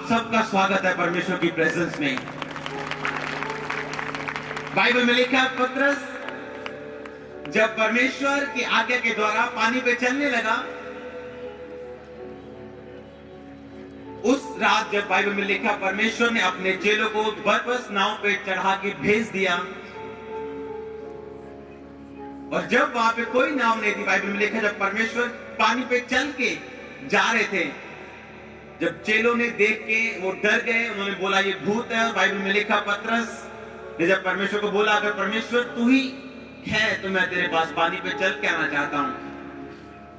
सबका स्वागत है परमेश्वर की प्रेजेंस में। बाइबल में लिखा है पतरस जब परमेश्वर की आज्ञा के द्वारा पानी पे चलने लगा, उस रात जब बाइबल में लिखा परमेश्वर ने अपने चेलों को बरबस नाव पे चढ़ा के भेज दिया, और जब वहां पे कोई नाव नहीं थी, बाइबल में लिखा जब परमेश्वर पानी पे चल के जा रहे थे, जब चेलों ने देख के वो डर गए, उन्होंने बोला ये भूत है। और बाइबल में लिखा पतरस ने जब परमेश्वर को बोला अगर परमेश्वर तू ही है तो मैं तेरे पास पानी पे चल के आना चाहता हूं।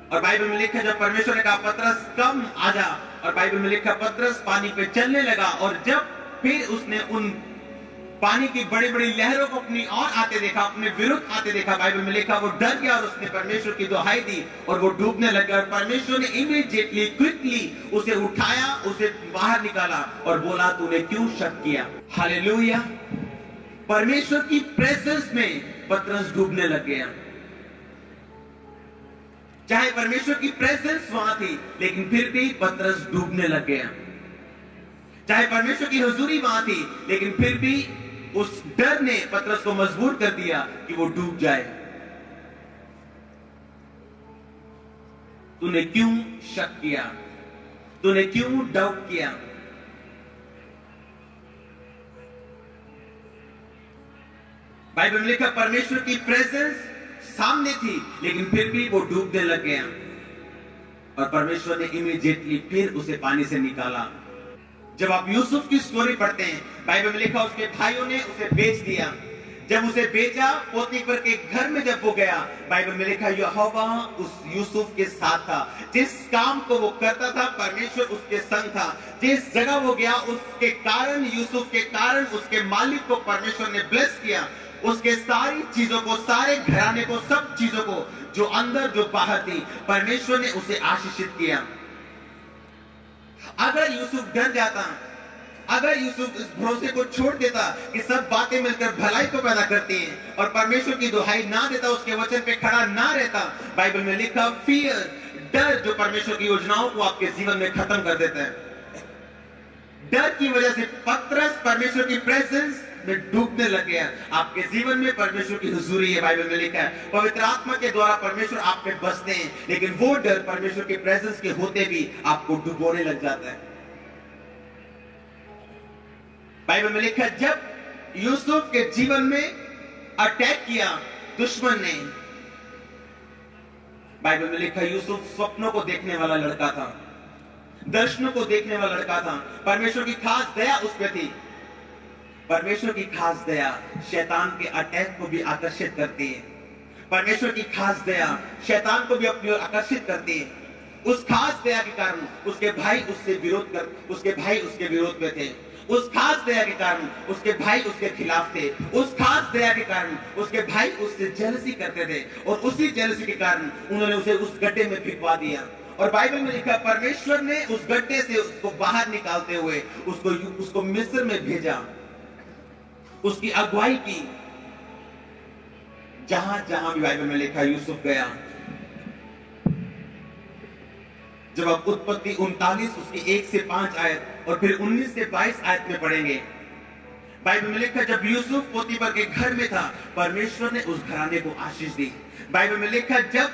और बाइबल में लिखा जब परमेश्वर ने कहा पतरस कम आजा, और बाइबल में लिखा पतरस पानी पे चलने लगा, और जब फिर उसने उन पानी की बड़ी बड़ी लहरों को अपनी ओर आते देखा, अपने विरुद्ध आते देखा, बाइबल में लिखा वो डर गया और उसने परमेश्वर की दुहाई दी और वो डूबने लगा। और परमेश्वर ने इमीडिएटली क्विकली उसे उठाया, उसे बाहर निकाला और बोला तूने क्यों शक किया। हालेलुया। परमेश्वर की प्रेजेंस में पतरस डूबने लग गया। चाहे परमेश्वर की प्रेजेंस वहां थी, लेकिन फिर भी पतरस डूबने लग गया। चाहे परमेश्वर की हुजूरी वहां थी, लेकिन फिर भी उस डर ने पतरस को मजबूर कर दिया कि वो डूब जाए। तूने क्यों शक किया? तूने क्यों डाउट किया? बाइबल में लिखा परमेश्वर की प्रेजेंस सामने थी, लेकिन फिर भी वो डूबने लग गया, और परमेश्वर ने इमीडिएटली फिर उसे पानी से निकाला। जब आप यूसुफ की स्टोरी पढ़ते हैं, बाइबल में लिखा उसके भाइयों ने उसे बेच दिया। जब उसे बेचा पोतीफर के घर में जब वो गया, बाइबल में लिखा यहोवा उस यूसुफ के साथ था। जिस काम को वो करता था परमेश्वर उसके संग था। जिस जगह वो गया उसके कारण, यूसुफ के कारण उसके मालिक को परमेश्वर ने ब्लेस किया। उसके सारी चीजों को, सारे घराने को, सब चीजों को, जो अंदर जो बाहर थी, परमेश्वर ने उसे आशीषित किया। अगर यूसुफ डर जाता, अगर यूसुफ इस भरोसे को छोड़ देता कि सब बातें मिलकर भलाई को पैदा करती हैं, और परमेश्वर की दुहाई ना देता, उसके वचन पे खड़ा ना रहता, बाइबल में लिखा फियर, डर जो परमेश्वर की योजनाओं को आपके जीवन में खत्म कर देता है। डर की वजह से पतरस परमेश्वर की प्रेजेंस में डूबने लग गया। आपके जीवन में परमेश्वर की हुजूरी है, बाइबल में लिखा है पवित्र आत्मा के द्वारा परमेश्वर आप पे बसते हैं, लेकिन वो डर परमेश्वर के प्रेजेंस के होते भी आपको डुबोने लग जाता है। बाइबल में लिखा है जब यूसुफ के जीवन में अटैक किया दुश्मन ने, बाइबल में लिखा यूसुफ स्वप्नों को देखने वाला लड़का था, दर्शनों को देखने वाला लड़का था। परमेश्वर की खास दया उस पे थी। परमेश्वर की खास दया शैतान के अटैक को भी आकर्षित करती है। परमेश्वर की खास दया शैतान को भी अपनी ओर आकर्षित करती है। उस खास दया के कारण उसके भाई उसके विरोध में थे। उस खास दया के कारण उसके भाई उसके खिलाफ थे। उस खास दया के कारण उसके भाई उससे जेलसी करते थे, और उसी जेलसी के कारण उन्होंने उसे उस गड्ढे में फिकवा दिया। और बाइबल में लिखा परमेश्वर ने उस गड्ढे से उसको बाहर निकालते हुए उसको मिस्र में भेजा, उसकी अगुवाई की। जहां जहां भी बाइबल में लिखा यूसुफ गया। जब आप उत्पत्ति 39 उसकी 1 से 5 आयत और फिर 19 से 22 आयत में पढ़ेंगे, बाइबल में लिखा जब यूसुफ पोतीफर के घर में था, परमेश्वर ने उस घराने को आशीष दी। बाइबल में लिखा जब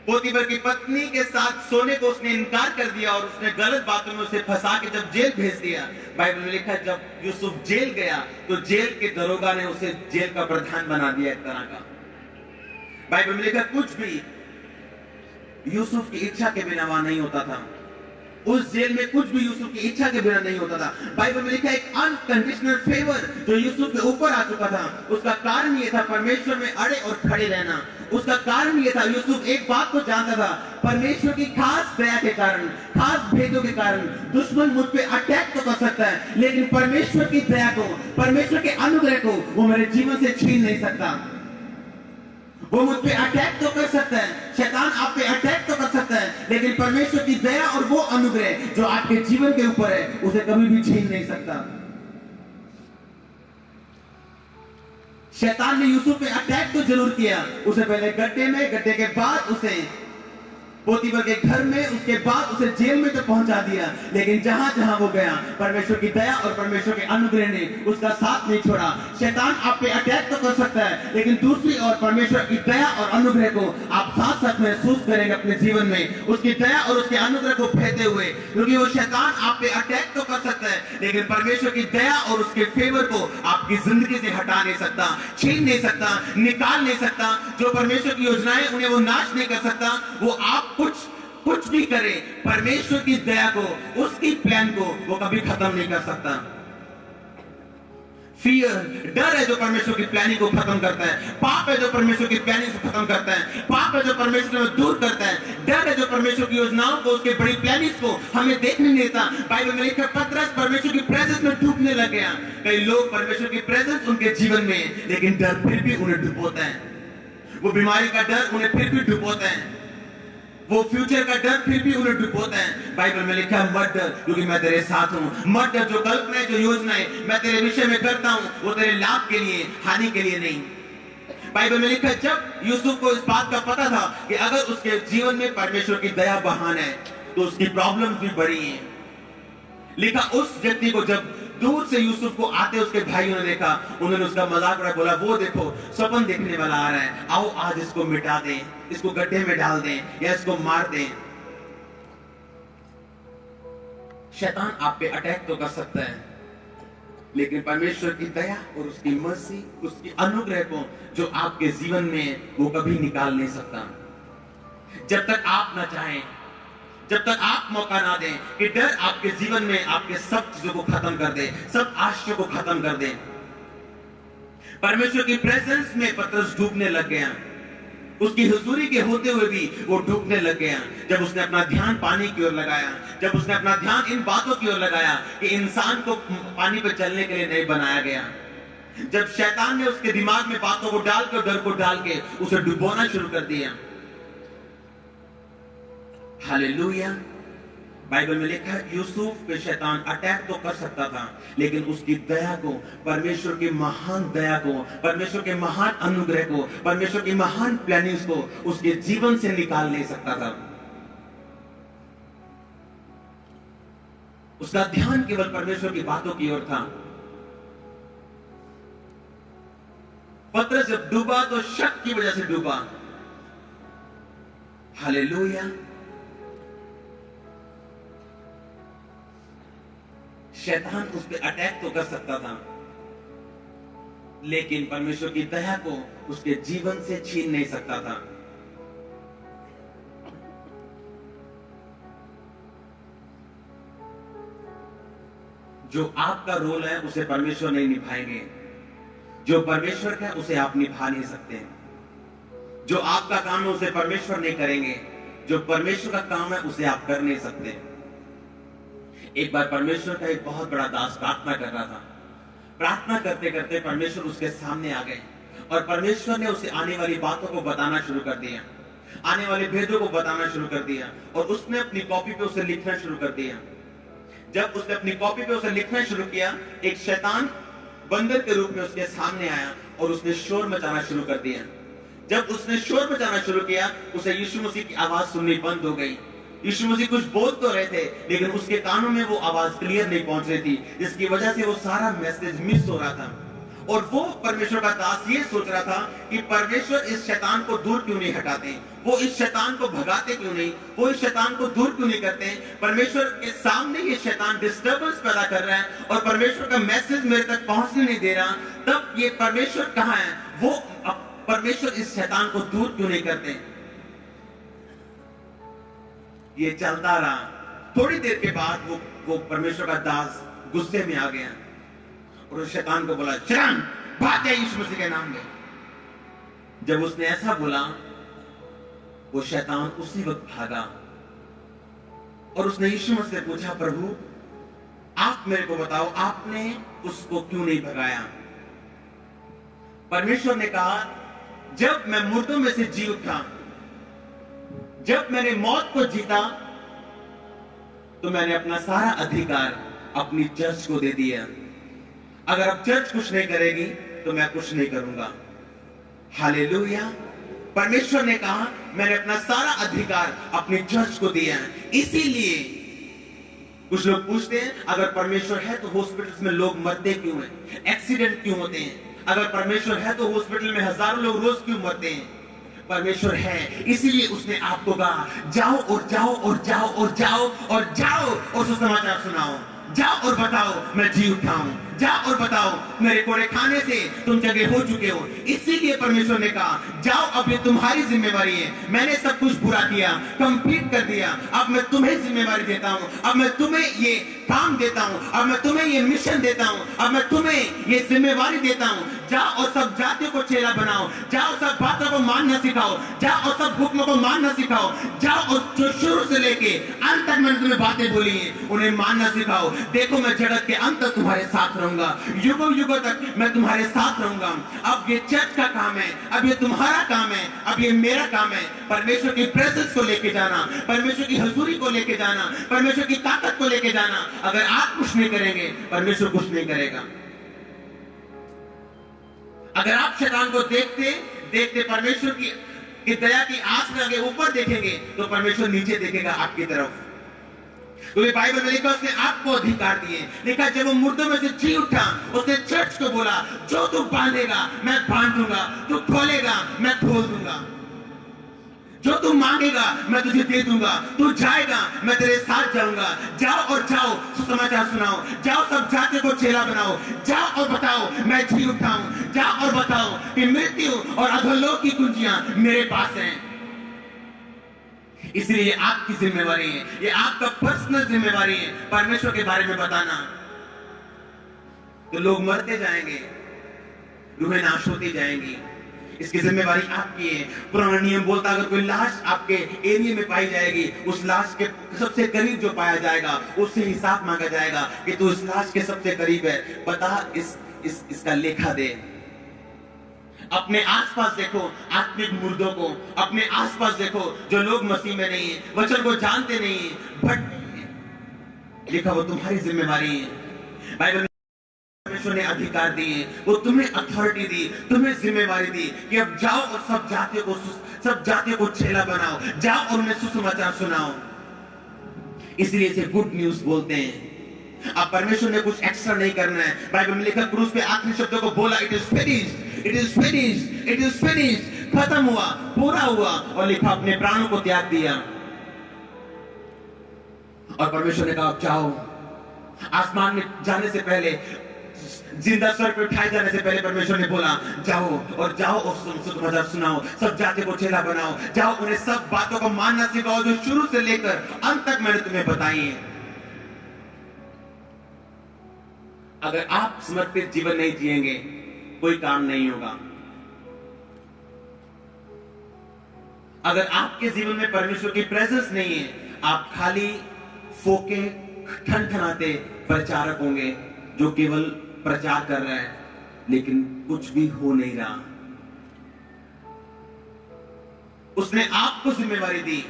पोतीफर की पत्नी के साथ सोने को उसने इनकार कर दिया और उसने गलत बातों में उसे फंसा के जब जेल भेज दिया, बाइबल में लिखा जब यूसुफ जेल गया तो जेल के दरोगा ने उसे जेल का प्रधान बना दिया एक तरह का। बाइबल में लिखा कुछ भी यूसुफ की इच्छा के बिना वहां नहीं होता था। उस जेल में कुछ भी यूसुफ की इच्छा के बिना नहीं होता था। बाइबल में लिखा एक अनकंडीशनल फेवर जो यूसुफ के ऊपर आ चुका था। उसका कारण यह था परमेश्वर में अड़े और खड़े रहना। उसका कारण यह था यूसुफ एक बात को जानता था, परमेश्वर की खास दया के कारण, खास भेदों के कारण दुश्मन मुझ पे अटैक तो कर सकता है, लेकिन परमेश्वर की दया को, परमेश्वर के अनुग्रह को वो मेरे जीवन से छीन नहीं सकता। वो मुझ पे अटैक तो कर सकता है, शैतान आप पे अटैक तो कर सकता है, लेकिन परमेश्वर की दया और वो अनुग्रह जो आपके जीवन के ऊपर है उसे कभी भी छीन नहीं सकता। शैतान ने यूसुफ पे अटैक तो जरूर किया, उसे पहले गड्ढे में, गड्ढे के बाद उसे पोतीफर के घर में, उसके बाद उसे जेल में तो पहुंचा दिया, लेकिन जहां जहां वो गया परमेश्वर की दया और परमेश्वर के अनुग्रह ने उसका साथ नहीं छोड़ा। शैतान आप पे अटैक तो कर सकता है, लेकिन दूसरी ओर परमेश्वर की दया और अनुग्रह को आप साथ साथ महसूस करेंगे अपने जीवन में, उसकी दया और उसके अनुग्रह को फेंकते हुए। क्योंकि वो शैतान आप पे अटैक तो कर सकता है, लेकिन परमेश्वर की दया और उसके फेवर को आपकी जिंदगी से हटा नहीं सकता, छीन नहीं सकता, निकाल नहीं सकता। जो परमेश्वर की योजनाएं उन्हें वो नाश नहीं कर सकता। वो आप कुछ भी करे, परमेश्वर की दया को, उसकी प्लान को वो कभी खत्म नहीं कर सकता। फियर, डर है जो परमेश्वर की प्लानिंग को खत्म करता है। पाप है जो परमेश्वर की प्लानिंग को खत्म करता है। पाप है जो परमेश्वर को दूर करता है। डर है जो परमेश्वर की योजनाओं को, उसके बड़ी प्लानिंग्स को हमें देखने नहीं देता। बाइबल में लिखा पतरस परमेश्वर की प्रेजेंस में डूबने लग गया। कई लोग परमेश्वर की प्रेजेंस उनके जीवन में है, लेकिन डर फिर भी उन्हें डुबोता है। वो बीमारी का डर उन्हें फिर भी डुबोता है। वो फ्यूचर का डर फिर भी उन्हें डुबोता है। बाइबल में लिखा है मत डर, क्योंकि मैं तेरे साथ हूं। मत डर, जो कल्पनाएं, जो योजनाएं मैं तेरे विषय में करता हूं वो तेरे लाभ के लिए, हानि के लिए नहीं। बाइबल में लिखा है जब यूसुफ को इस बात का पता था कि अगर उसके जीवन में परमेश्वर की दया बहान है तो उसकी प्रॉब्लम्स भी बड़ी हैं। लिखा उस व्यक्ति को जब दूर से यूसुफ को आते उसके भाइयों ने देखा, उन्होंने उसका मजाक उड़ाया, बोला वो देखो स्वप्न देखने वाला आ रहा है, आओ आज इसको मिटा दें, इसको गड्ढे में डाल दें या इसको मार दें। शैतान आप पे अटैक तो कर सकता है, लेकिन परमेश्वर की दया और उसकी मर्सी, उसकी अनुग्रह को जो आपके जीवन में वो कभी निकाल नहीं सकता। जब तक आप ना चाहें, जब तक आप मौका ना दें कि डर आपके जीवन में आपके सब चीजों को खत्म कर दे, सब आशयों को खत्म कर दे। परमेश्वर की प्रेजेंस में पतरस डूबने लग गया। उसकी हुजूरी के होते हुए भी वो डूबने लग गया। जब उसने अपना ध्यान पानी की ओर लगाया, जब उसने अपना ध्यान इन बातों की ओर लगाया कि इंसान को पानी पर चलने के लिए नहीं बनाया गया, जब शैतान ने उसके दिमाग में बातों को डाल के, डर को डाल के उसे डुबोना शुरू कर दिया। हालेलुया। बाइबल में लिखा है यूसुफ पे शैतान अटैक तो कर सकता था, लेकिन उसकी दया को, परमेश्वर की महान दया को, परमेश्वर के महान अनुग्रह को, परमेश्वर की महान प्लानिंग्स को उसके जीवन से निकाल नहीं सकता था। उसका ध्यान केवल परमेश्वर की बातों की ओर था। पतरस जब डूबा तो शक की वजह से डूबा। हालेलुया। शैतान उस पर अटैक तो कर सकता था, लेकिन परमेश्वर की दया को उसके जीवन से छीन नहीं सकता था। जो आपका रोल है उसे परमेश्वर नहीं निभाएंगे, जो परमेश्वर का है उसे आप निभा नहीं सकते। जो आपका काम है उसे परमेश्वर नहीं करेंगे, जो परमेश्वर का काम है उसे आप कर नहीं सकते। एक बार परमेश्वर का एक बहुत बड़ा दास प्रार्थना कर रहा था। प्रार्थना करते करते परमेश्वर उसके सामने आ गए और परमेश्वर ने उसे आने वाली बातों को बताना शुरू कर दिया, आने वाले भेदों को बताना शुरू कर दिया, और उसने अपनी कॉपी पे उसे लिखना शुरू कर दिया। जब उसने अपनी कॉपी पे उसे लिखना शुरू किया, एक शैतान बंदर के रूप में उसके सामने आया और उसने शोर मचाना शुरू कर दिया। जब उसने शोर मचाना शुरू किया, उसे यीशु मसीह की आवाज सुननी बंद हो गई। यीशु मसीह कुछ बोल तो रहे थे, लेकिन उसके कानों में वो आवाज क्लियर नहीं पहुंच रही थी, जिसकी वजह से वो सारा मैसेज मिस हो रहा था। और वो परमेश्वर का दास ये सोच रहा था कि परमेश्वर इस शैतान को दूर क्यों नहीं हटाते, वो इस शैतान को भगाते क्यों नहीं, वो इस शैतान को दूर क्यों नहीं करते। परमेश्वर के सामने ये शैतान डिस्टर्बेंस पैदा कर रहा है और परमेश्वर का मैसेज मेरे तक पहुंचने नहीं दे रहा। तब ये परमेश्वर कहाँ है, वो परमेश्वर इस शैतान को दूर क्यों नहीं करते। ये चलता रहा। थोड़ी देर के बाद वो परमेश्वर का दास गुस्से में आ गया और उस शैतान को बोला, शैतान भाग जा यीशु मसीह के नाम में। जब उसने ऐसा बोला, वो शैतान उसी वक्त भागा और उसने यीशु मसीह से पूछा, प्रभु आप मेरे को बताओ, आपने उसको क्यों नहीं भगाया। परमेश्वर ने कहा, जब मैं मुर्दों में से जी उठा, जब मैंने मौत को जीता, तो मैंने अपना सारा अधिकार अपनी चर्च को दे दिया। अगर अब चर्च कुछ नहीं करेगी तो मैं कुछ नहीं करूंगा। हालेलुया। परमेश्वर ने कहा मैंने अपना सारा अधिकार अपनी चर्च को दिया है। इसीलिए कुछ लोग पूछते हैं अगर परमेश्वर है तो हॉस्पिटल्स में लोग मरते क्यों हैं, एक्सीडेंट क्यों होते हैं? अगर परमेश्वर है तो हॉस्पिटल में हजारों लोग रोज क्यों मरते हैं? परमेश्वर है इसीलिए उसने आपको कहा जाओ और जाओ और जाओ और जाओ और जाओ और सुसमाचार सुनाओ, जाओ और बताओ मैं जी उठा हूं, जाओ और बताओ मेरे कोड़े खाने से तुम जगह हो चुके हो। इसीलिए परमेश्वर ने कहा जाओ, अब ये तुम्हारी जिम्मेवारी है, मैंने सब कुछ पूरा किया, कंप्लीट कर दिया, अब मैं तुम्हें जिम्मेवारी देता हूं, अब मैं तुम्हें ये काम देता हूं, अब मैं तुम्हें ये मिशन देता हूं, अब मैं तुम्हें ये जिम्मेवारी देता हूं। जाओ और सब जातियों को चेला बनाओ, जाओ सब बातों को मानना सिखाओ, जाओ और सब हुक्मों को मानना सिखाओ, जाओ और जो शुरू से लेके अंत तक मैंने तुम्हें बातें बोली हैं उन्हें मानना सिखाओ। देखो मैं जगत के अंत तक तुम्हारे साथ रहूंगा, युगों युगों तक मैं तुम्हारे साथ रहूंगा। अब ये चर्च का काम है, अब ये तुम्हारा काम है, अब ये मेरा काम है। परमेश्वर की प्रेजेंस को लेके जाना, परमेश्वर की हुजूरी को लेके जाना, परमेश्वर की ताकत को लेके जाना। अगर आप कुछ नहीं करेंगे परमेश्वर कुछ नहीं करेगा। अगर आप शैतान को देखते देखते परमेश्वर की दया की आस में आगे ऊपर देखेंगे तो परमेश्वर नीचे देखेगा आपकी तरफ। क्योंकि बाइबल में लिखा उसने आपको अधिकार दिए, लिखा जब वो मुर्दों में से जी उठा उसने चर्च को बोला जो तू बांधेगा मैं बांध दूंगा, तू खोलेगा मैं खोल दूंगा, जो तू मांगेगा मैं तुझे दे दूंगा, तू जाएगा मैं तेरे साथ जाऊंगा। जाओ और जाओ सुसमाचार सुनाओ, जाओ सब जाति को चेला बनाओ, जाओ और बताओ मैं जी उठा हूं, जाओ और बताओ कि मृत्यु और अधोलोक की कुंजियां मेरे पास हैं। इसलिए ये आपकी जिम्मेवारी है, ये आपका पर्सनल जिम्मेवारी है परमेश्वर के बारे में बताना। तो लोग मरते जाएंगे, रूहें नाश होती जाएंगी, इसकी जिम्मेवारी आपकी है। पुराना नियम बोलता अगर कोई लाश आपके एरिया में पाई जाएगी, उस लाश के सबसे करीब जो पाया जाएगा उससे हिसाब मांगा जाएगा कि तू इस लाश के सबसे करीब है, बता इसका लेखा दे। अपने आसपास देखो आत्मिक मुर्दों को, अपने आसपास देखो जो लोग मसीह में नहीं है, वचन को जानते नहीं है, भटके, लिखा वो तुम्हारी जिम्मेवारी है। बाइबल परमेश्वर ने अधिकार दिए, वो तुम्हें अथॉरिटी दी, तुम्हें जिम्मेवारी दी कि अब जाओ और सब जातियों को चेला बनाओ, जाओ और उन्हें सुसमाचार सुनाओ। इसलिए इसे गुड न्यूज बोलते हैं। अब परमेश्वर ने कुछ एक्स्ट्रा नहीं करना है। बाइबल में लिखा क्रूस पे आखिरी शब्दों को बोला it is finished, it is finished, it is finished, खत्म हुआ, पूरा हुआ, और लिखा अपने प्राणों को त्याग दिया। और परमेश्वर ने कहा जाओ, आसमान में जाने से पहले, जिंदा स्वर पे उठाए जाने से पहले परमेश्वर ने बोला जाओ और जाओ और सुसमाचार सुनाओ, सब जाति को चेला बनाओ, जाओ उन्हें सब बातों को मानना सिखाओ जो शुरू से लेकर अंत तक मैंने तुम्हें बताई है। अगर आप समर्पित जीवन नहीं जिएंगे कोई काम नहीं होगा। अगर आपके जीवन में परमेश्वर की प्रेजेंस नहीं है, आप खाली फोके ठनठनाते प्रचारक होंगे जो केवल प्रचार कर रहे हैं लेकिन कुछ भी हो नहीं रहा। उसने आपको जिम्मेवारी दी,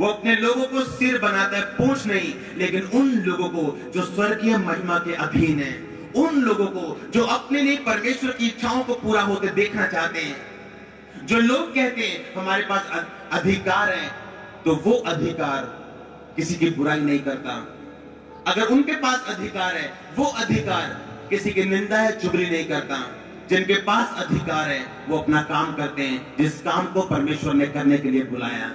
वो अपने लोगों को सिर बनाता है, पूंछ नहीं, लेकिन उन लोगों को जो स्वर्गीय महिमा के अधीन है, उन लोगों को जो अपने लिए परमेश्वर की इच्छाओं को पूरा होते देखना चाहते हैं। जो लोग कहते हैं हमारे पास अधिकार है, तो वो अधिकार किसी की बुराई नहीं करता। अगर उनके पास अधिकार है, वो अधिकार किसी की निंदा है, चुगली नहीं करता। जिनके पास अधिकार है वो अपना काम करते हैं, जिस काम को परमेश्वर ने करने के लिए बुलाया।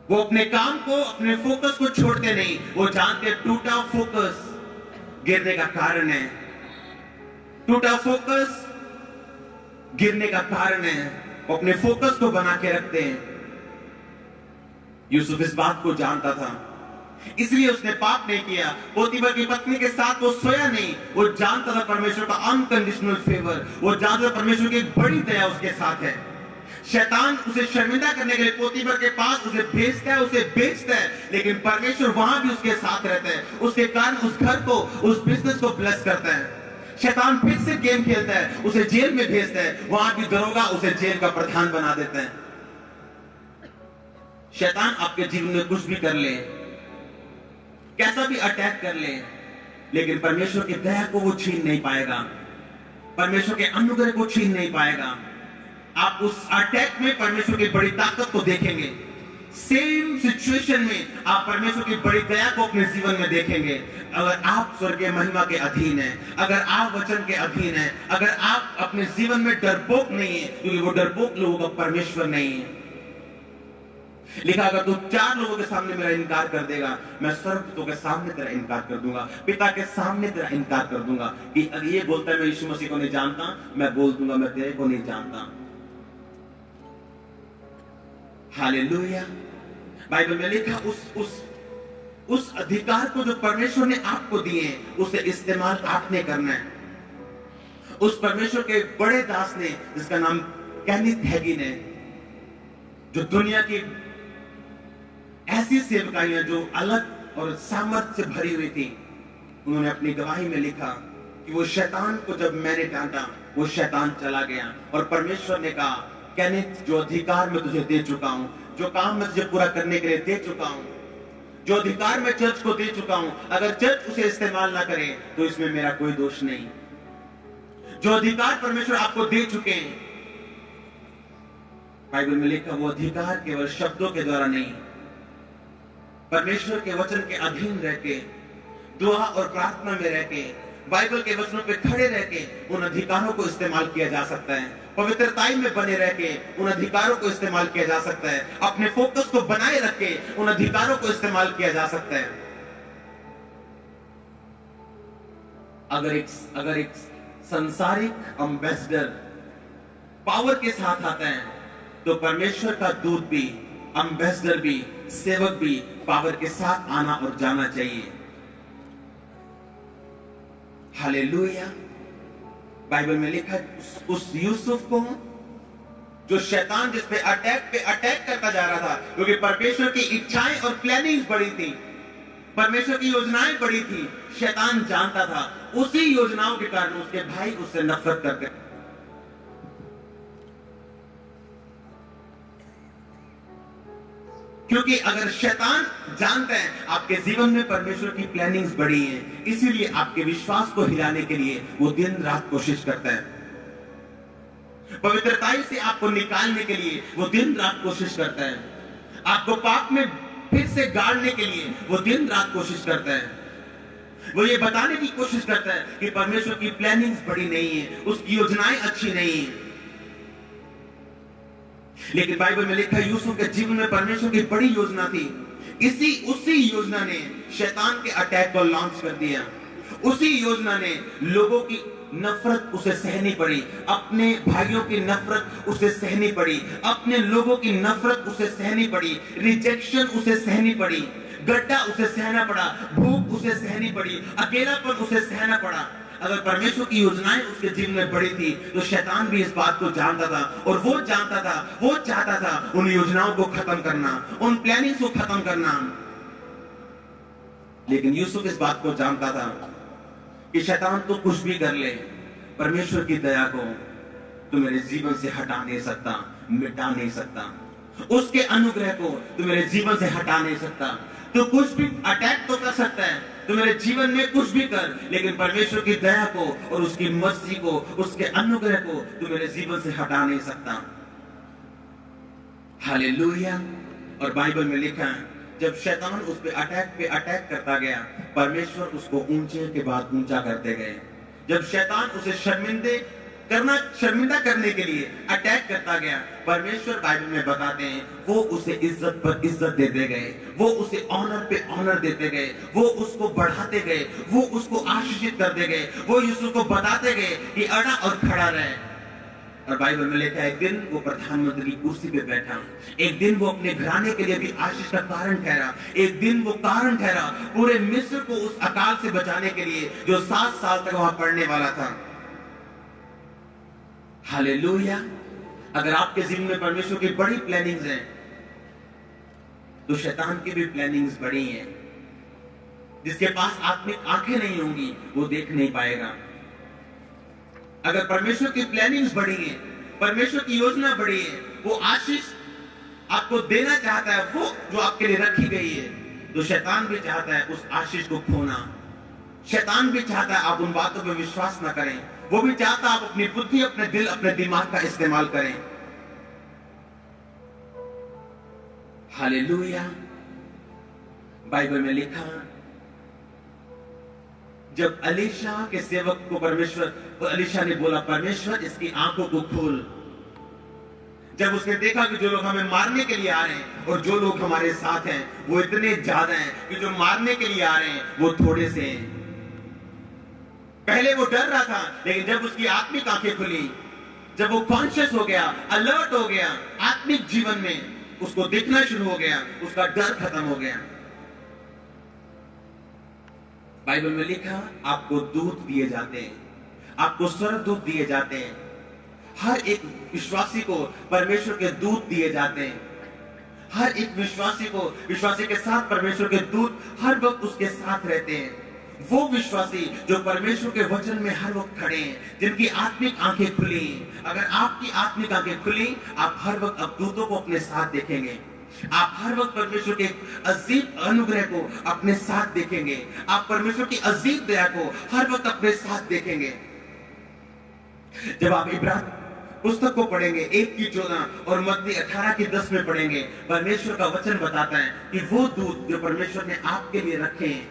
वो अपने काम को, अपने फोकस को छोड़ते नहीं। वो जानते टूटा फोकस गिरने का कारण है, टूटा फोकस गिरने का कारण है। वो अपने फोकस को बना के रखते हैं। यूसुफ इस बात को जानता था, इसलिए उसने पाप नहीं किया। पोतीफर की पत्नी के साथ वो सोया नहीं। वो जानता था परमेश्वर का अनकंडीशनल फेवर, वो जानता था परमेश्वर की एक बड़ी दया उसके साथ है। शैतान उसे शर्मिंदा करने के लिए पोतीफर के पास उसे भेजता है, उसे बेचता है, लेकिन परमेश्वर वहां भी उसके साथ रहता है। उसके कारण उस घर को, उस बिजनेस को ब्लेस करता है। शैतान फिर से गेम खेलता है, उसे जेल में भेजता है, वहां भी दरोगा उसे जेल का प्रधान बना देता है। शैतान आपके जीवन में कुछ भी कर ले, कैसा भी अटैक कर ले, लेकिन परमेश्वर की दया को वो छीन नहीं पाएगा। परमेश्वर के अनुग्रह को छीन नहीं पाएगा। आप उस अटैक में परमेश्वर की बड़ी ताकत को देखेंगे। सेम सिचुएशन में आप परमेश्वर की बड़ी दया को अपने जीवन में देखेंगे। अगर आप स्वर्गीय महिमा के अधीन हैं, अगर आप वचन के अधीन हैं, अगर आप अपने जीवन में डरपोक नहीं है, क्योंकि वो डरपोक लोगों का परमेश्वर नहीं है। लिखा, अगर तू 4 लोगों के सामने मेरा इनकार कर देगा, मैं सर्वदूतों के सामने तेरा इनकार कर दूंगा, पिता के सामने तेरा इनकार कर दूंगा। कि अगर ये बोलता है मैं यीशु मसीह को नहीं जानता, मैं बोल दूंगा मैं तेरे को नहीं जानता। हालेलुया। बाइबल में लिखा, उस अधिकार को जो परमेश्वर ने आपको दिए, उसे इस्तेमाल आपने करना है। उस परमेश्वर के बड़े दास ने, जिसका नाम केनिथ हैगिन है, जो दुनिया की ऐसी सेवकाइयां जो अलग और सामर्थ्य से भरी हुई थी, उन्होंने अपनी गवाही में लिखा कि वो शैतान को जब मैंने डांटा, वो शैतान चला गया। और परमेश्वर ने कहा, केनिथ, जो अधिकार मैं तुझे दे चुका हूं, जो काम मैं तुझे पूरा करने के लिए दे चुका हूं, जो अधिकार मैं चर्च को दे चुका हूं, अगर चर्च उसे इस्तेमाल ना करे तो इसमें मेरा कोई दोष नहीं। जो अधिकार परमेश्वर आपको दे चुके हैं, बाइबल में लिखा, वो अधिकार केवल शब्दों के द्वारा नहीं, परमेश्वर के वचन के अधीन रह के, दुआ और प्रार्थना में रह के, बाइबल के वचनों पे खड़े रह के उन अधिकारों को इस्तेमाल किया जा सकता है। पवित्रताई में बने रह के उन अधिकारों को इस्तेमाल किया जा सकता है। अपने फोकस को बनाए रख के उन अधिकारों को इस्तेमाल किया जा सकता है। अगर एक संसारिक एम्बेसडर पावर के साथ आता है, तो परमेश्वर का दूत भी, एम्बेसडर भी, सेवक भी पावर के साथ आना और जाना चाहिए। हालेलुया। बाइबल में लिखा, उस यूसुफ को, जो शैतान जिस पे अटैक करता जा रहा था, क्योंकि परमेश्वर की इच्छाएं और प्लानिंग्स बड़ी थी, परमेश्वर की योजनाएं बड़ी थी, शैतान जानता था, उसी योजनाओं के कारण उसके भाई उससे नफरत करते। क्योंकि अगर शैतान जानता है आपके जीवन में परमेश्वर की प्लानिंग्स बड़ी हैं, इसीलिए आपके विश्वास को हिलाने के लिए वो दिन रात कोशिश करता है। पवित्रताई से आपको निकालने के लिए वो दिन रात कोशिश करता है। आपको पाप में फिर से गाड़ने के लिए वो दिन रात कोशिश करता है। वो ये बताने की कोशिश करता है कि परमेश्वर की प्लानिंग्स बड़ी नहीं है, उसकी योजनाएं अच्छी नहीं है। लेकिन बाइबल में लिखा है, यूसुफ के जीवन में परमेश्वर की बड़ी योजना थी। उसी योजना ने शैतान के अटैक को लॉन्च कर दिया। उसी योजना ने लोगों की नफरत उसे सहनी पड़ी, अपने भाइयों की नफरत उसे सहनी पड़ी, अपने लोगों की नफरत उसे सहनी पड़ी, रिजेक्शन उसे सहनी पड़ी, गड्ढा उसे सहना पड़ा, भूख उसे सहनी पड़ी, अकेलापन उसे सहना पड़ा। अगर परमेश्वर की योजनाएं उसके जीवन में बड़ी थी, तो शैतान भी इस बात को जानता था, और वो जानता था, वो चाहता था उन योजनाओं को खत्म करना, उन प्लानिंग्स को खत्म करना। लेकिन यूसुफ इस बात को जानता था कि शैतान तो कुछ भी कर ले, परमेश्वर की दया को तो मेरे जीवन से हटा नहीं सकता, मिटा नहीं सकता। उसके अनुग्रह को तो मेरे जीवन से हटा नहीं सकता। तो कुछ भी अटैक तो कर सकता है, तो मेरे जीवन में कुछ भी कर, लेकिन परमेश्वर की दया को और उसकी मर्जी को, उसके अनुग्रह को तो मेरे जीवन से हटा नहीं सकता। हालेलुया। और बाइबल में लिखा है, जब शैतान उस पे अटैक करता गया, परमेश्वर उसको ऊंचे के बाद ऊंचा करते गए। जब शैतान उसे शर्मिंदा करने के लिए अटैक करता गया, परमेश्वर बाइबल में बताते हैं, वो उसे इज्जत पर इज्जत देते गए, वो उसे ऑनर पे ऑनर देते गए, वो उसको बढ़ाते गए, वो उसको आशीषित करते गए, वो यूसुफ को बताते गए कि अड़ा और खड़ा रहे। और बाइबल में लिखा है, एक दिन वो प्रधानमंत्री की कुर्सी पे बैठा, एक दिन वो अपने घराने के लिए भी आशीष का कारण ठहरा, एक दिन वो कारण ठहरा पूरे मिस्र को उस अकाल से बचाने के लिए जो 7 साल तक वहां पड़ने वाला था। हालेलुया। अगर आपके जीवन में परमेश्वर की बड़ी प्लानिंग्स हैं, तो शैतान की भी प्लानिंग्स बड़ी हैं। जिसके पास आत्मिक आंखें नहीं होंगी, वो देख नहीं पाएगा। अगर परमेश्वर की प्लानिंग्स बड़ी है, परमेश्वर की योजना बड़ी है, वो आशीष आपको देना चाहता है, वो जो आपके लिए रखी गई है, तो शैतान भी चाहता है उस आशीष को खोना। शैतान भी चाहता है आप उन बातों पर विश्वास ना करें, वो भी चाहता आप अपनी बुद्धि, अपने दिल, अपने दिमाग का इस्तेमाल करें। हालेलुया। बाइबल में लिखा, जब एलीशा के सेवक को एलीशा ने बोला, परमेश्वर इसकी आंखों को खोल। जब उसने देखा कि जो लोग हमें मारने के लिए आ रहे हैं और जो लोग हमारे साथ हैं वो इतने ज्यादा हैं कि जो मारने के लिए आ रहे हैं वो थोड़े से हैं। पहले वो डर रहा था, लेकिन जब उसकी आत्मिक आंखें खुली, जब वो कॉन्शियस हो गया, अलर्ट हो गया, आत्मिक जीवन में उसको दिखना शुरू हो गया, उसका डर खत्म हो गया। बाइबल में लिखा, आपको दूत दिए जाते हैं, आपको स्वर्गदूत दिए जाते हैं। हर एक विश्वासी को परमेश्वर के दूत दिए जाते हैं। हर एक विश्वासी के साथ परमेश्वर के दूत हर वक्त उसके साथ रहते हैं। वो विश्वासी जो परमेश्वर के वचन में हर वक्त खड़े हैं, जिनकी आत्मिक आंखें खुली। अगर आपकी आत्मिक आंखें खुली, आप हर वक्त अब दूतों को अपने साथ देखेंगे। आप हर वक्त परमेश्वर के अजीब अनुग्रह को अपने साथ देखेंगे। आप परमेश्वर की अजीब दया को हर वक्त अपने साथ देखेंगे। जब आप इब्रानी पुस्तक को पढ़ेंगे 1:14 और मत्ती 18:10 में पढ़ेंगे, परमेश्वर का वचन बताता है कि वो दूत जो परमेश्वर ने आपके लिए रखे हैं,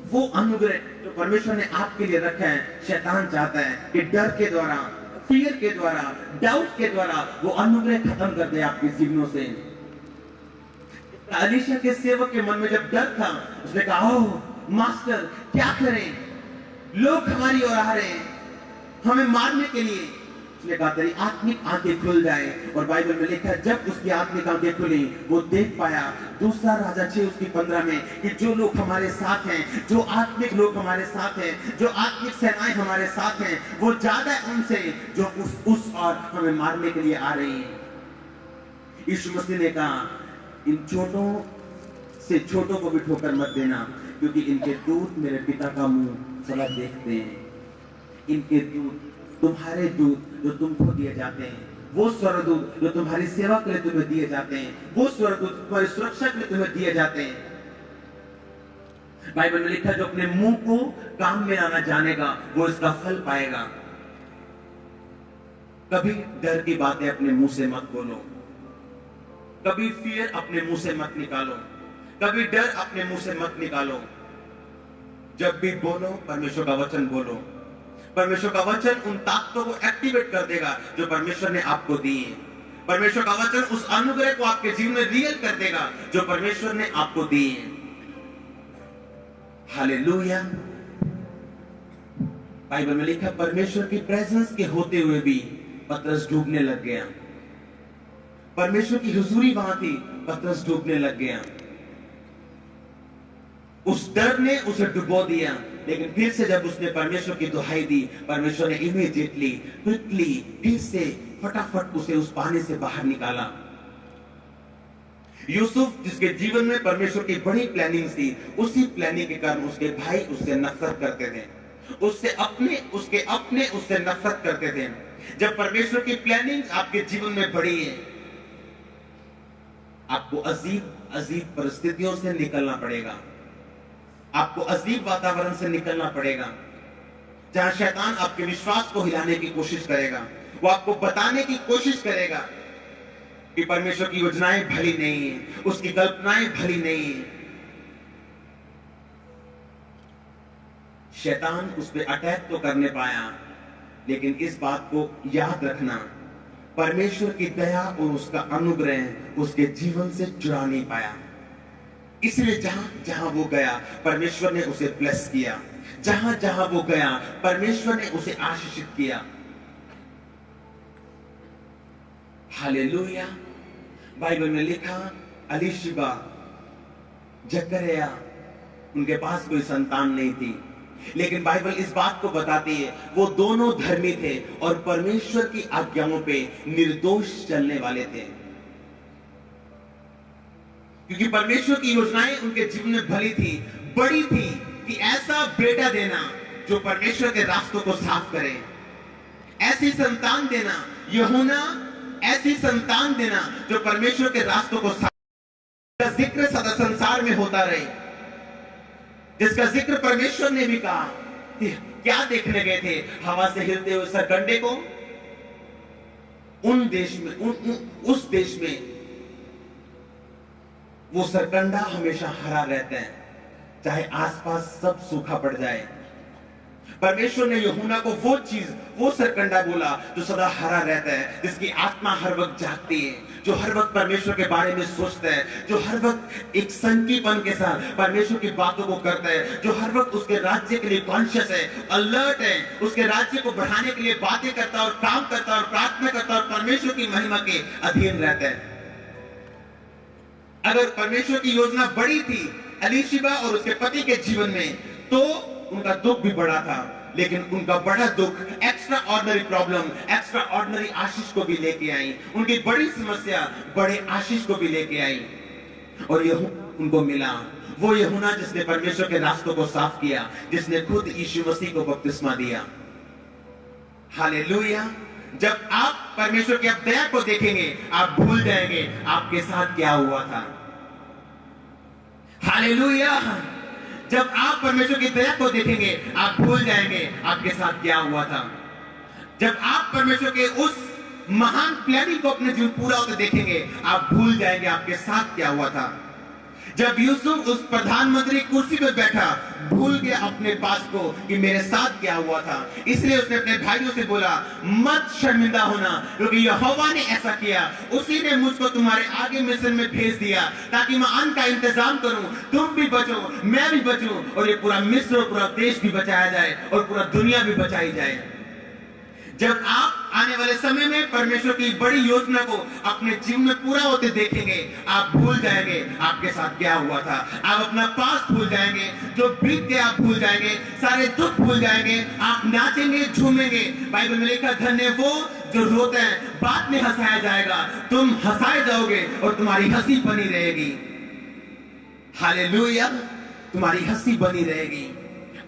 वो अनुग्रह जो परमेश्वर ने आपके लिए रखा है, शैतान चाहता है कि डर के द्वारा, फियर के द्वारा, डाउट के द्वारा वो अनुग्रह खत्म कर दे आपके जीवनों से। एलीशा के सेवक के मन में जब डर था, उसने कहा, ओह मास्टर क्या करें, लोग हमारी ओर आ रहे हैं हमें मारने के लिए। उसने कहा, तेरी आत्मिक आंखें खुल जाए। और बाइबल में लिखा है, जब उसकी आत्मिक आंखें खुली, वो देख पाया 2 राजा 6:15 में कि जो लोग हमारे साथ हैं, जो आत्मिक लोग हमारे साथ हैं, जो आत्मिक सेनाएं हमारे साथ हैं, वो ज्यादा उनसे जो उस और हमें मारने के लिए आ रही हैं। यीशु मसीह ने कहा, इन छोटों से छोटों को भी ठोकर मत देना, क्योंकि इनके दूत मेरे पिता का मुंह सदा देखते हैं। इनके दूत, तुम्हारे दूत जो तुमको दिए जाते हैं, वो स्वर्गदूत जो तुम्हारी सेवा के लिए तुम्हें दिए जाते हैं, वो स्वर्गदूत तुम्हारी सुरक्षा के लिए तुम्हें दिए जाते हैं। बाइबल में लिखा, जो अपने मुंह को काम में लाना जानेगा वो इसका फल पाएगा। कभी डर की बातें अपने मुंह से मत बोलो, कभी फियर अपने मुंह से मत निकालो, कभी डर अपने मुंह से मत निकालो। जब भी बोलो, परमेश्वर का वचन बोलो। परमेश्वर का वचन उन ताकतों को एक्टिवेट कर देगा जो परमेश्वर ने आपको दी है। परमेश्वर का वचन उस अनुग्रह को आपके जीवन में रियल कर देगा जो परमेश्वर ने आपको दी है। हालेलुया। बाइबल में लिखा, परमेश्वर की प्रेजेंस के होते हुए भी पतरस डूबने लग गया। परमेश्वर की हुजूरी वहां थी, पतरस डूबने लग गया। उस डर ने उसे डुबो दिया, लेकिन फिर से जब उसने परमेश्वर की दुहाई दी, परमेश्वर ने इमीडिएटली, क्विकली, फिर से फटाफट उसे उस पानी से बाहर निकाला। यूसुफ, जिसके जीवन में परमेश्वर की बड़ी प्लानिंग थी, उसी प्लानिंग के कारण उसके भाई उससे नफरत करते थे, उससे नफरत करते थे। जब परमेश्वर की प्लानिंग आपके जीवन में बढ़ी है, आपको अजीब अजीब परिस्थितियों से निकलना पड़ेगा, आपको अजीब वातावरण से निकलना पड़ेगा, जहां शैतान आपके विश्वास को हिलाने की कोशिश करेगा। वो आपको बताने की कोशिश करेगा कि परमेश्वर की योजनाएं भली नहीं है, उसकी कल्पनाएं भली नहीं है। शैतान उस पर अटैक तो करने पाया, लेकिन इस बात को याद रखना, परमेश्वर की दया और उसका अनुग्रह उसके जीवन से चुरा नहीं पाया। इसलिए जहां जहां वो गया, परमेश्वर ने उसे ब्लेस किया। जहां जहां वो गया, परमेश्वर ने उसे आशीषित किया। हालेलुया। बाइबल में लिखा, एलीशिबा, जकरिया, उनके पास कोई संतान नहीं थी, लेकिन बाइबल इस बात को बताती है वो दोनों धर्मी थे और परमेश्वर की आज्ञाओं पे निर्दोष चलने वाले थे, क्योंकि परमेश्वर की योजनाएं उनके जीवन में भली थी, बड़ी थी, कि ऐसा बेटा देना जो परमेश्वर के रास्तों को साफ करे, ऐसी संतान देना, यूहन्ना, ऐसी संतान देना जो परमेश्वर के रास्तों को साफ, जिसका जिक्र सदा संसार में होता रहे, जिसका जिक्र परमेश्वर ने भी कहा क्या देखने गए थे? हवा से हिलते हुए सरकंडे को। उस देश में वो सरकंडा हमेशा हरा रहता है, चाहे आसपास सब सूखा पड़ जाए। परमेश्वर ने यूहन्ना को वो सरकंडा बोला जो सदा हरा रहता है, जिसकी आत्मा हर वक्त जागती है, जो हर वक्त परमेश्वर के बारे में सोचता है, जो हर वक्त एक संकीपन के साथ परमेश्वर की बातों को करता है, जो हर वक्त उसके राज्य के लिए कॉन्शियस है, अलर्ट है, उसके राज्य को बढ़ाने के लिए बातें करता है और काम करता है और प्रार्थना करता है और परमेश्वर की महिमा के अधीन रहता है। अगर परमेश्वर की योजना बड़ी थी एलीशिबा और उसके पति के जीवन में, तो उनका दुख भी बड़ा था, लेकिन उनका बड़ा दुख extraordinary problem, extraordinary Ashish को भी लेके आई। उनकी बड़ी समस्या बड़े आशीष को भी लेके आई। और उनको मिला वो यूहन्ना जिसने परमेश्वर के रास्तों को साफ किया, जिसने खुद यीशु मसीह को बपतिस्मा दिया। हालेलुया। जब आप परमेश्वर की दया को देखेंगे, आप भूल जाएंगे आपके साथ क्या हुआ था। हालेलुया। जब आप परमेश्वर की दया को देखेंगे, आप भूल जाएंगे आपके साथ क्या हुआ था। जब आप परमेश्वर के उस महान प्लानिंग को अपने जीवन पूरा होते देखेंगे, आप भूल जाएंगे आपके साथ क्या हुआ था। जब यूसुफ उस प्रधानमंत्री कुर्सी पर बैठा, भूल गया अपने पास को कि मेरे साथ क्या हुआ था, इसलिए उसने अपने भाइयों से बोला, मत शर्मिंदा होना, क्योंकि यहोवा ने ऐसा किया, उसी ने मुझको तुम्हारे आगे मिस्र में भेज दिया ताकि मैं अन्न का इंतजाम करूं, तुम भी बचो, मैं भी बचूं, और ये पूरा मिस्र और पूरा देश भी बचाया जाए और पूरा दुनिया भी बचाई जाए। जब आप आने वाले समय में परमेश्वर की बड़ी योजना को अपने जीवन में पूरा होते देखेंगे, आप भूल जाएंगे आपके साथ क्या हुआ था। आप अपना पास्ट भूल जाएंगे, जो बीत गया आप भूल जाएंगे, सारे दुख भूल जाएंगे, आप नाचेंगे, झूमेंगे। बाइबल में लिखा, धन्य वो जो रोते हैं, बाद में हंसाया जाएगा, तुम हंसाए जाओगे और तुम्हारी हंसी बनी रहेगी। हालेलुया। तुम्हारी हंसी बनी रहेगी।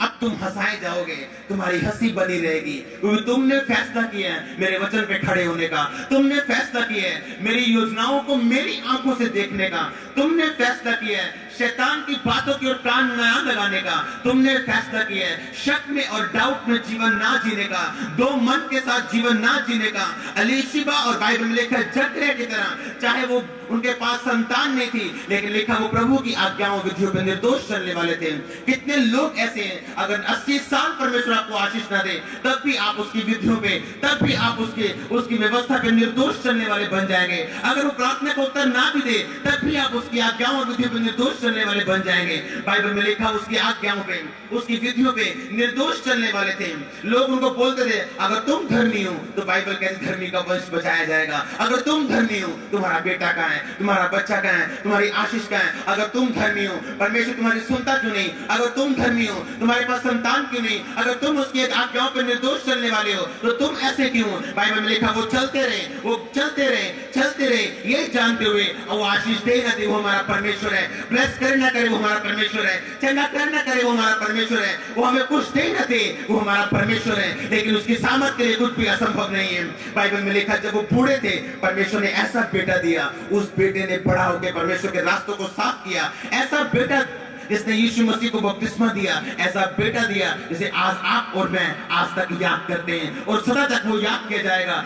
अब तुम हंसाए जाओगे, तुम्हारी हंसी बनी रहेगी, क्योंकि तुमने फैसला किया है मेरे वचन पे खड़े होने का, तुमने फैसला किया है मेरी योजनाओं को मेरी आंखों से देखने का, तुमने फैसला किया है शैतान की बातों की ओर कान ना लगाने का, तुमने फैसला किया है शक में और डाउट में जीवन ना जीने का, दो मन के साथ जीवन ना जीने का। एलीशिबा और बाइबल में लिखा जकरिया की तरह, चाहे वो उनके पास संतान नहीं थी, लेकिन लिखा वो प्रभु की आज्ञाओं विधियों पर निर्दोष चलने वाले थे। कितने लोग ऐसे हैं, अगर 80 साल परमेश्वर आपको आशीष ना दे, तब भी आप उसकी विधियों पे, तब भी आप उसकी व्यवस्था पे निर्दोष चलने वाले बन जाएंगे। अगर वो प्रार्थना को उत्तर ना भी दे, तब भी आप उसकी आज्ञाओं और विधियों पे निर्दोष चलने वाले बन जाएंगे। बाइबल में लिखा उसकी आज्ञाओं पे, उसकी विधियों पे निर्दोष चलने वाले थे। लोग उनको बोलते थे, अगर तुम धर्मी हो तो बाइबल कहती धर्मी का वंश बचाया जाएगा। अगर तुम धर्मी हो, तुम्हारा बेटा कहाँ है, तुम्हारा बच्चा कहाँ है, तुम्हारी आशीष कहाँ है। अगर तुम धर्मी हो, परमेश्वर तुम्हारी सुनता क्यों नहीं। अगर तुम धर्मी हो, तुम्हारे पास संतान क्यों नहीं। अगर तुम उसकी आज्ञाओं पर निर्दोष चलने वाले हो, तो तुम ऐसे क्यों। बाइबल में लिखा वो चलते रहे, वो चलते रहे, ये जानते हुए वो आशीष दे ना दे वो हमारा परमेश्वर है, ब्लेस करे ना करे वो हमारा परमेश्वर है, चंगा करे ना करे वो हमारा परमेश्वर है, वो हमें कुछ दे ना दे वो हमारा परमेश्वर है, लेकिन उसकी सामर्थ के लिए कुछ भी असंभव नहीं है। बाइबल में लिखा जब वो बूढ़े थे, परमेश्वर ने ऐसा बेटा दिया, उस बेटे ने बड़ा होकर परमेश्वर के रास्तों को साफ किया। ऐसा बेटा जिसने यीशु मसीह को बपतिस्मा दिया, ऐसा बेटा दिया जिसे आज आप और मैं आज तक याद करते हैं और सदा तक वो याद किया जाएगा।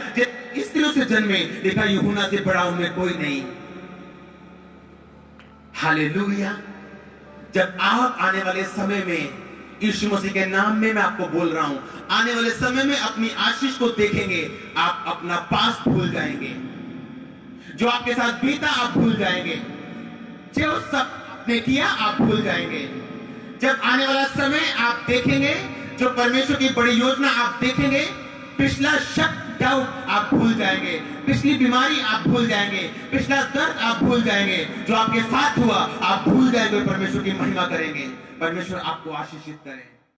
इस तरह से जन्मे, देखा यूहन्ना से बड़ा उनमें कोई नहीं। हालेलुया। जब आप आने वाले समय में, यीशु मसीह के नाम में मैं आपको बोल रहा हूं, आने वाले समय में अपनी आशीष को देखेंगे, आप अपना पास्ट भूल जाएंगे, जो आपके साथ बीता आप भूल जाएंगे, जो सब आपने किया आप भूल जाएंगे। जब आने वाला समय आप देखेंगे, जो परमेश्वर की बड़ी योजना आप देखेंगे, पिछला शक डाउट आप भूल जाएंगे, पिछली बीमारी आप भूल जाएंगे, पिछला दर्द आप भूल जाएंगे, जो आपके साथ हुआ आप भूल जाएंगे, परमेश्वर की महिमा करेंगे। परमेश्वर आपको आशीषित करें।